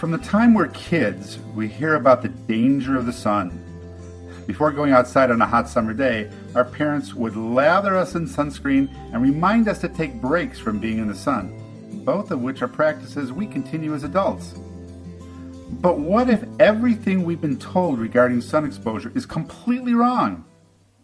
From the time we're kids, we hear about the danger of the sun. Before going outside on a hot summer day, our parents would lather us in sunscreen and remind us to take breaks from being in the sun, both of which are practices we continue as adults. But what if everything we've been told regarding sun exposure is completely wrong?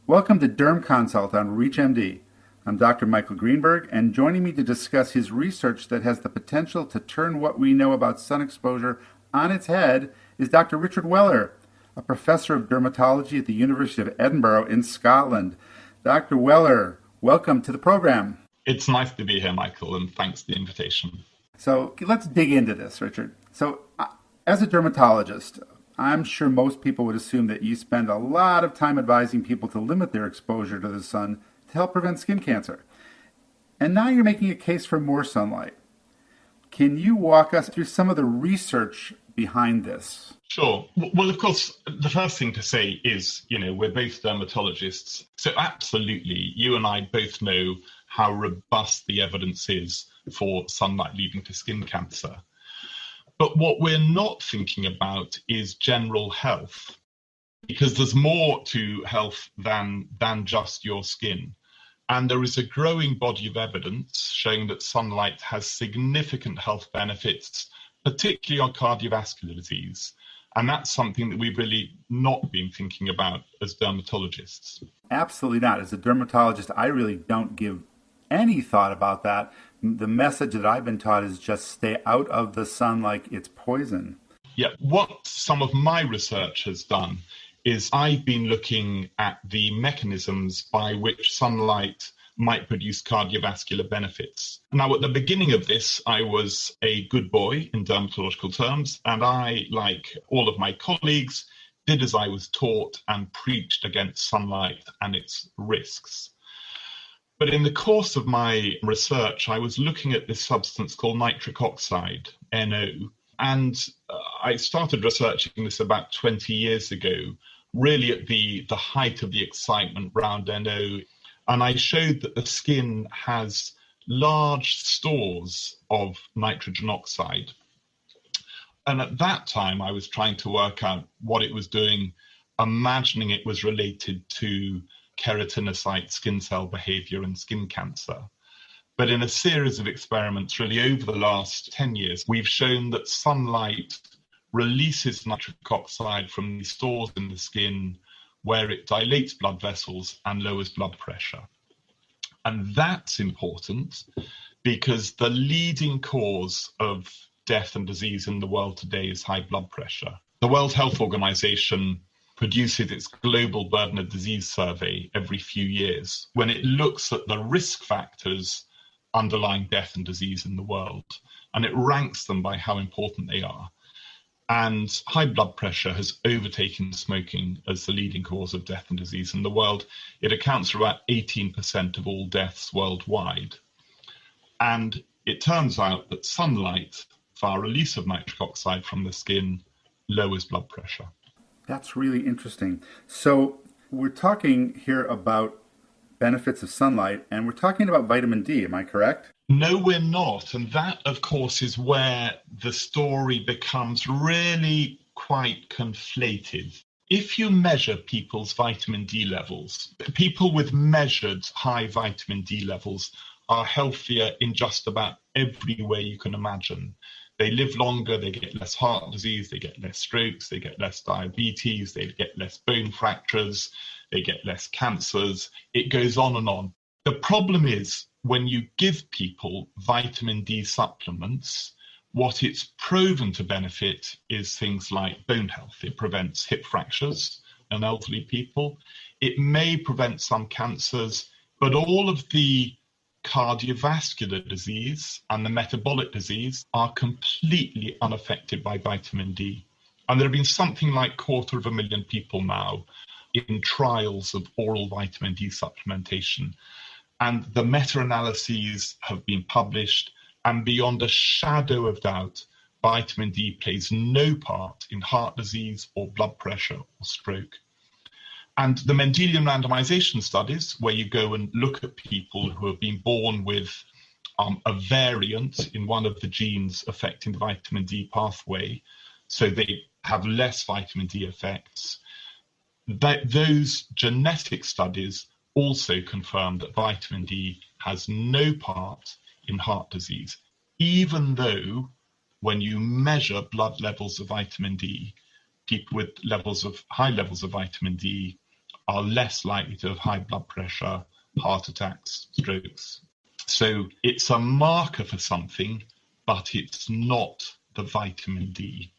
Welcome to Derm Consult on ReachMD. I'm Dr. Michael Greenberg, and joining me to discuss his research that has the potential to turn what we know about sun exposure on its head is Dr. Richard Weller, a professor of dermatology at the University of Edinburgh in Scotland. Dr. Weller, welcome to the program. It's nice to be here, Michael, and thanks for the invitation. So let's dig into this, Richard. So as a dermatologist, I'm sure most people would assume that you spend a lot of time advising people to limit their exposure to the sun to help prevent skin cancer. And now you're making a case for more sunlight. Can you walk us through some of the research behind this? Sure. Well, of course, the first thing to say is, we're both dermatologists. So absolutely, you and I both know how robust the evidence is for sunlight leading to skin cancer. But what we're not thinking about is general health, because there's more to health than just your skin. And there is a growing body of evidence showing that sunlight has significant health benefits, particularly on cardiovascular disease. And that's something that we've really not been thinking about as dermatologists. Absolutely not. As a dermatologist, I really don't give any thought about that. The message that I've been taught is just stay out of the sun like it's poison. Yeah, what some of my research has done is I've been looking at the mechanisms by which sunlight might produce cardiovascular benefits. Now, at the beginning of this, I was a good boy in dermatological terms, and I, like all of my colleagues, did as I was taught and preached against sunlight and its risks. But in the course of my research, I was looking at this substance called nitric oxide, NO, and I started researching this about 20 years ago, really at the height of the excitement around NO. And I showed that the skin has large stores of nitrogen oxide. And at that time, I was trying to work out what it was doing, imagining it was related to keratinocyte skin cell behavior and skin cancer. But in a series of experiments, really over the last 10 years, we've shown that sunlight releases nitric oxide from the stores in the skin where it dilates blood vessels and lowers blood pressure. And that's important because the leading cause of death and disease in the world today is high blood pressure. The World Health Organization produces its Global Burden of Disease survey every few years when it looks at the risk factors underlying death and disease in the world, and it ranks them by how important they are. And high blood pressure has overtaken smoking as the leading cause of death and disease in the world. It accounts for about 18% of all deaths worldwide. And it turns out that sunlight, via release of nitric oxide from the skin, lowers blood pressure. That's really interesting. So we're talking here about benefits of sunlight, and we're talking about vitamin D, am I correct? No, we're not. And that, of course, is where the story becomes really quite conflated. If you measure people's vitamin D levels, people with measured high vitamin D levels are healthier in just about every way you can imagine. They live longer, they get less heart disease, they get less strokes, they get less diabetes, they get less bone fractures, they get less cancers. It goes on and on. The problem is when you give people vitamin D supplements, what it's proven to benefit is things like bone health. It prevents hip fractures in elderly people. It may prevent some cancers, but all of the cardiovascular disease and the metabolic disease are completely unaffected by vitamin D. And there have been something like 250,000 people now in trials of oral vitamin D supplementation. And the meta-analyses have been published, and beyond a shadow of doubt, vitamin D plays no part in heart disease or blood pressure or stroke. And the Mendelian randomization studies, where you go and look at people who have been born with a variant in one of the genes affecting the vitamin D pathway, so they have less vitamin D effects. Those genetic studies also confirm that vitamin D has no part in heart disease, even though when you measure blood levels of vitamin D, people with high levels of vitamin D are less likely to have high blood pressure, heart attacks, strokes. So it's a marker for something, but it's not the vitamin D.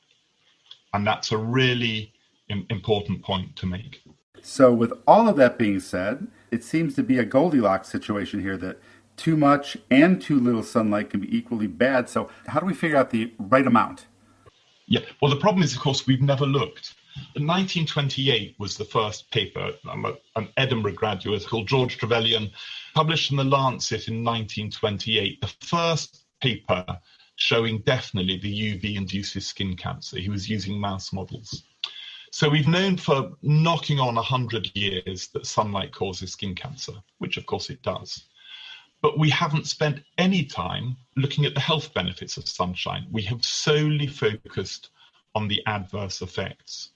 And that's a really important point to make. So with all of that being said, it seems to be a Goldilocks situation here, that too much and too little sunlight can be equally bad. So how do we figure out the right amount? Yeah, well, the problem is, of course, we've never looked. In 1928 was the first paper. An Edinburgh graduate called George Trevelyan published in The Lancet in 1928, the first paper showing definitely the UV induces skin cancer. He was using mouse models. So we've known for knocking on 100 years that sunlight causes skin cancer, which of course it does. But we haven't spent any time looking at the health benefits of sunshine. We have solely focused on the adverse effects.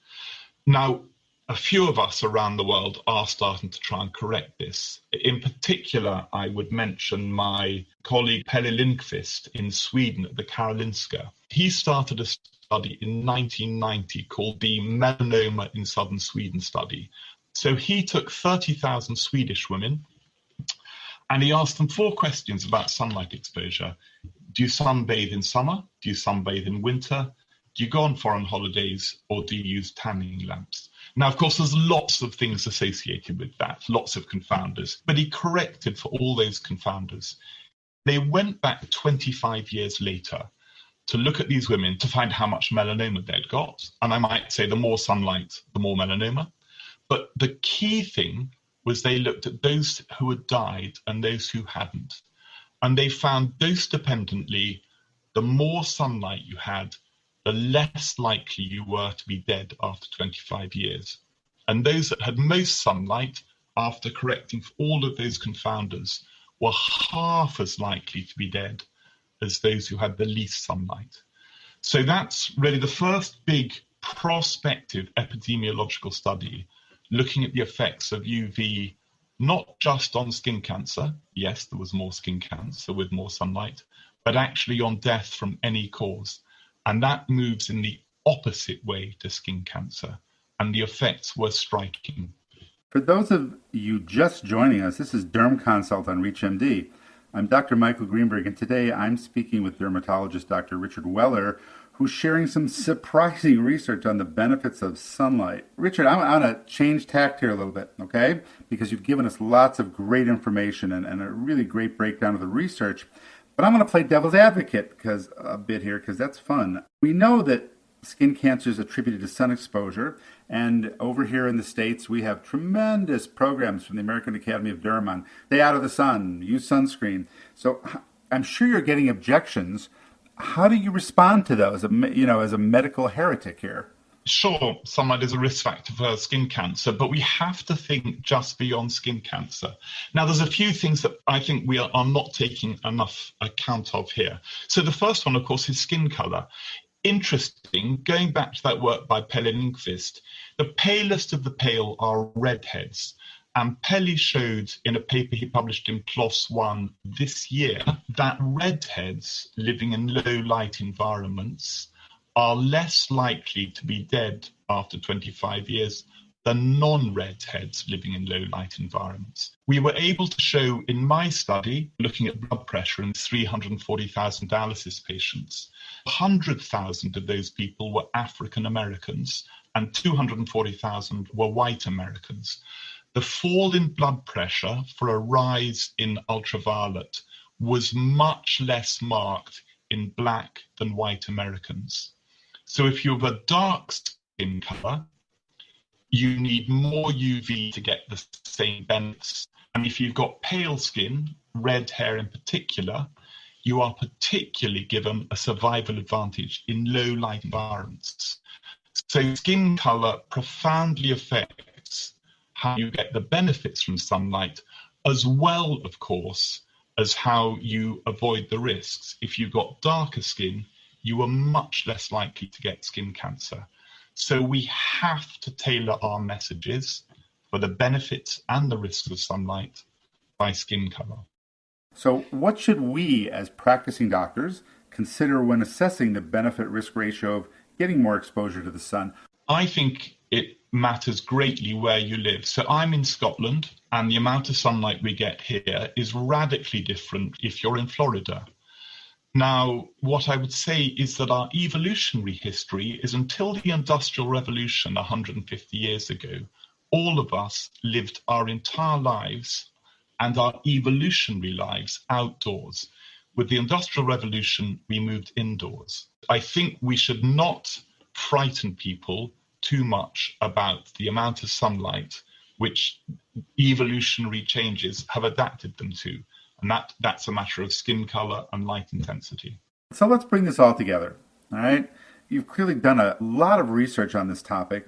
Now, a few of us around the world are starting to try and correct this. In particular, I would mention my colleague Pelle Lindqvist in Sweden at the Karolinska. He started a study in 1990 called the Melanoma in Southern Sweden study. So he took 30,000 Swedish women and he asked them 4 questions about sunlight exposure. Do you sunbathe in summer? Do you sunbathe in winter? Do you go on foreign holidays, or do you use tanning lamps? Now, of course, there's lots of things associated with that, lots of confounders, but he corrected for all those confounders. They went back 25 years later to look at these women to find how much melanoma they'd got. And I might say the more sunlight, the more melanoma. But the key thing was they looked at those who had died and those who hadn't. And they found dose dependently, the more sunlight you had, the less likely you were to be dead after 25 years. And those that had most sunlight, after correcting for all of those confounders, were half as likely to be dead as those who had the least sunlight. So that's really the first big prospective epidemiological study looking at the effects of UV, not just on skin cancer. Yes, there was more skin cancer with more sunlight, but actually on death from any cause. And that moves in the opposite way to skin cancer. And the effects were striking. For those of you just joining us, this is Derm Consult on ReachMD. I'm Dr. Michael Greenberg, and today I'm speaking with dermatologist Dr. Richard Weller, who's sharing some surprising research on the benefits of sunlight. Richard, I'm going to change tact here a little bit, okay? Because you've given us lots of great information and a really great breakdown of the research. But I'm going to play devil's advocate because that's fun. We know that skin cancer is attributed to sun exposure, and over here in the States, we have tremendous programs from the American Academy of Derm on stay out of the sun, use sunscreen. So I'm sure you're getting objections. How do you respond to those, as a medical heretic here? Sure, sunlight is a risk factor for skin cancer, but we have to think just beyond skin cancer. Now, there's a few things that I think we are not taking enough account of here. So the first one, of course, is skin color. Interesting, going back to that work by Pelle Lindqvist, the palest of the pale are redheads. And Pelle showed in a paper he published in PLOS One this year that redheads living in low light environments are less likely to be dead after 25 years than non-redheads living in low light environments. We were able to show in my study, looking at blood pressure in 340,000 dialysis patients, 100,000 of those people were African Americans and 240,000 were white Americans. The fall in blood pressure for a rise in ultraviolet was much less marked in black than white Americans. So if you have a dark skin color, you need more UV to get the same benefits. And if you've got pale skin, red hair in particular, you are particularly given a survival advantage in low light environments. So skin color profoundly affects how you get the benefits from sunlight, as well, of course, as how you avoid the risks. If you've got darker skin, you are much less likely to get skin cancer. So we have to tailor our messages for the benefits and the risks of sunlight by skin color. So what should we, as practicing doctors, consider when assessing the benefit-risk ratio of getting more exposure to the sun? I think it matters greatly where you live. So I'm in Scotland, and the amount of sunlight we get here is radically different if you're in Florida. Now, what I would say is that our evolutionary history is until the Industrial Revolution 150 years ago, all of us lived our entire lives and our evolutionary lives outdoors. With the Industrial Revolution, we moved indoors. I think we should not frighten people too much about the amount of sunlight which evolutionary changes have adapted them to. And that's a matter of skin color and light intensity. So let's bring this all together, all right? You've clearly done a lot of research on this topic.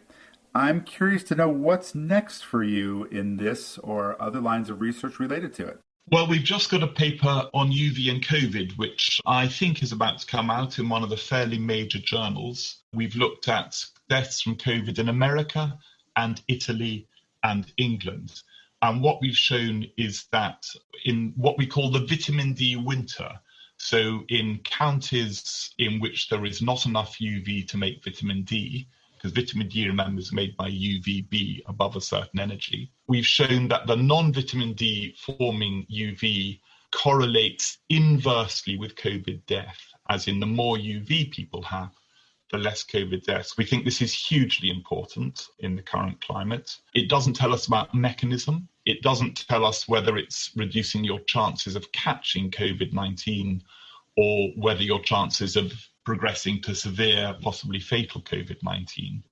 I'm curious to know what's next for you in this or other lines of research related to it. Well, we've just got a paper on UV and COVID, which I think is about to come out in one of the fairly major journals. We've looked at deaths from COVID in America and Italy and England. And what we've shown is that in what we call the vitamin D winter, so in counties in which there is not enough UV to make vitamin D, because vitamin D, remember, is made by UVB above a certain energy, we've shown that the non-vitamin D forming UV correlates inversely with COVID death, as in the more UV people have, the less COVID deaths. We think this is hugely important in the current climate. It doesn't tell us about mechanism. It doesn't tell us whether it's reducing your chances of catching COVID-19 or whether your chances of progressing to severe, possibly fatal COVID-19.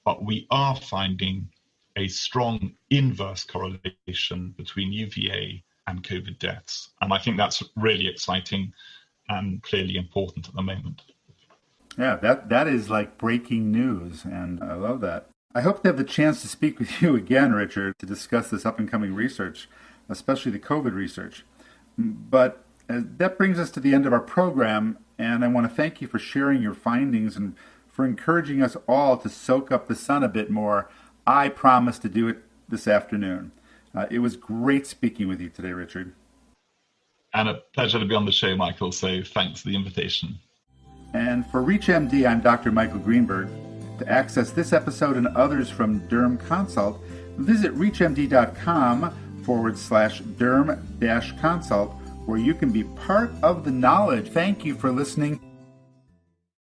But we are finding a strong inverse correlation between UVA and COVID deaths. And I think that's really exciting and clearly important at the moment. Yeah, that is like breaking news, and I love that. I hope to have the chance to speak with you again, Richard, to discuss this up-and-coming research, especially the COVID research. But that brings us to the end of our program, and I want to thank you for sharing your findings and for encouraging us all to soak up the sun a bit more. I promise to do it this afternoon. It was great speaking with you today, Richard. And a pleasure to be on the show, Michael, so thanks for the invitation. And for ReachMD, I'm Dr. Michael Greenberg. To access this episode and others from Derm Consult, visit reachmd.com/derm-consult, where you can be part of the knowledge. Thank you for listening.